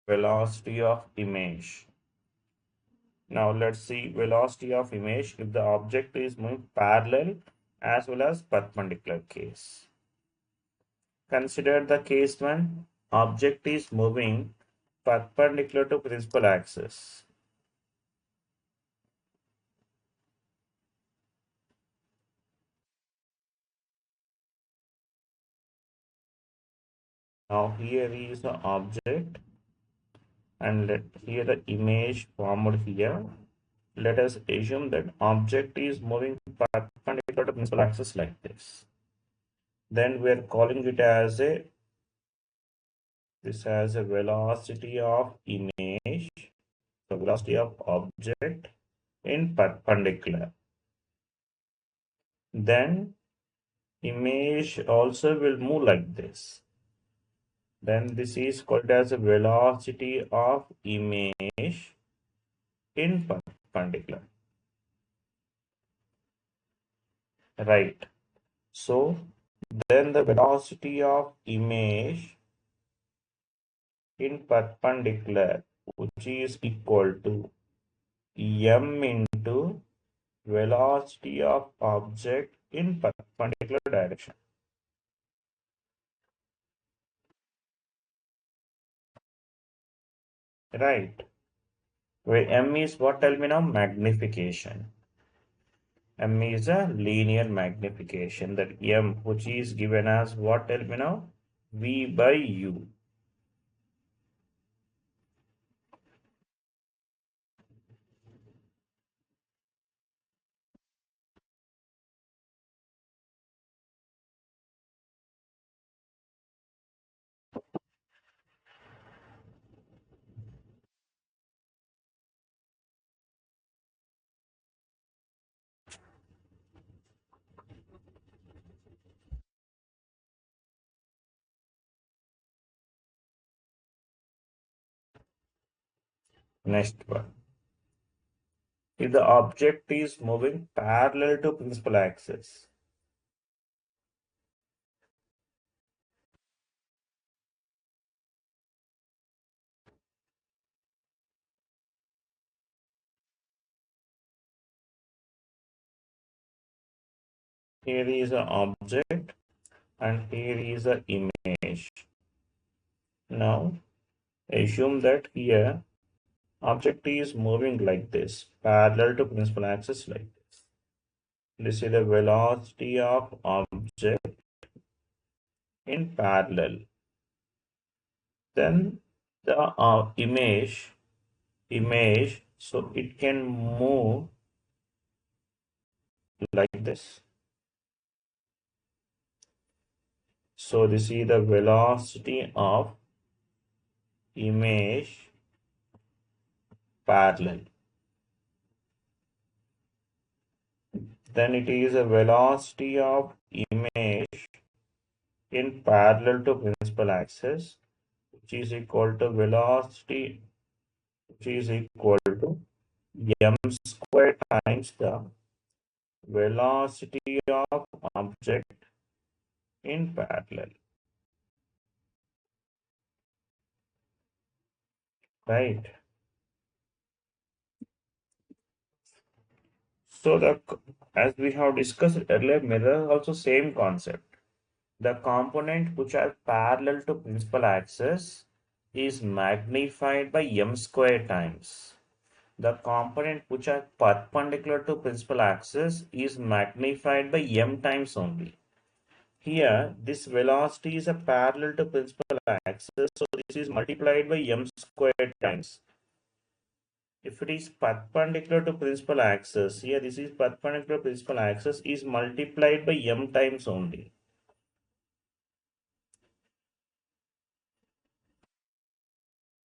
velocity of image. Now let's see velocity of image if the object is moving parallel as well as perpendicular case. Consider the case when object is moving perpendicular to principal axis. Now here is the object and here the image formed here. Let us assume that object is moving perpendicular to principal axis like this. Then we are calling it as this has a velocity of image, the velocity of object in perpendicular. Then image also will move like this. Then this is called as a velocity of image in perpendicular. Right. So then the velocity of image in perpendicular, which is equal to m into velocity of object in perpendicular direction. Right. Where m is what? Tell me now. Magnification. M is a linear magnification. That m, which is given as what? Tell me now. V by u. Next one. If the object is moving parallel to principal axis, here is an object and here is an image. Now assume that here object is moving like this, parallel to principal axis like this. This is the velocity of object in parallel. Then the image, so it can move like this. So this is the velocity of image parallel. Then it is a velocity of image in parallel to principal axis, which is equal to velocity, which is equal to m square times the velocity of object in parallel. Right. So as we have discussed earlier, mirror also same concept. The component which are parallel to principal axis is magnified by m square times. The component which are perpendicular to principal axis is magnified by m times only. Here, this velocity is a parallel to principal axis, so this is multiplied by m squared times. If it is perpendicular to principal axis, here this is perpendicular to principal axis is multiplied by m times only.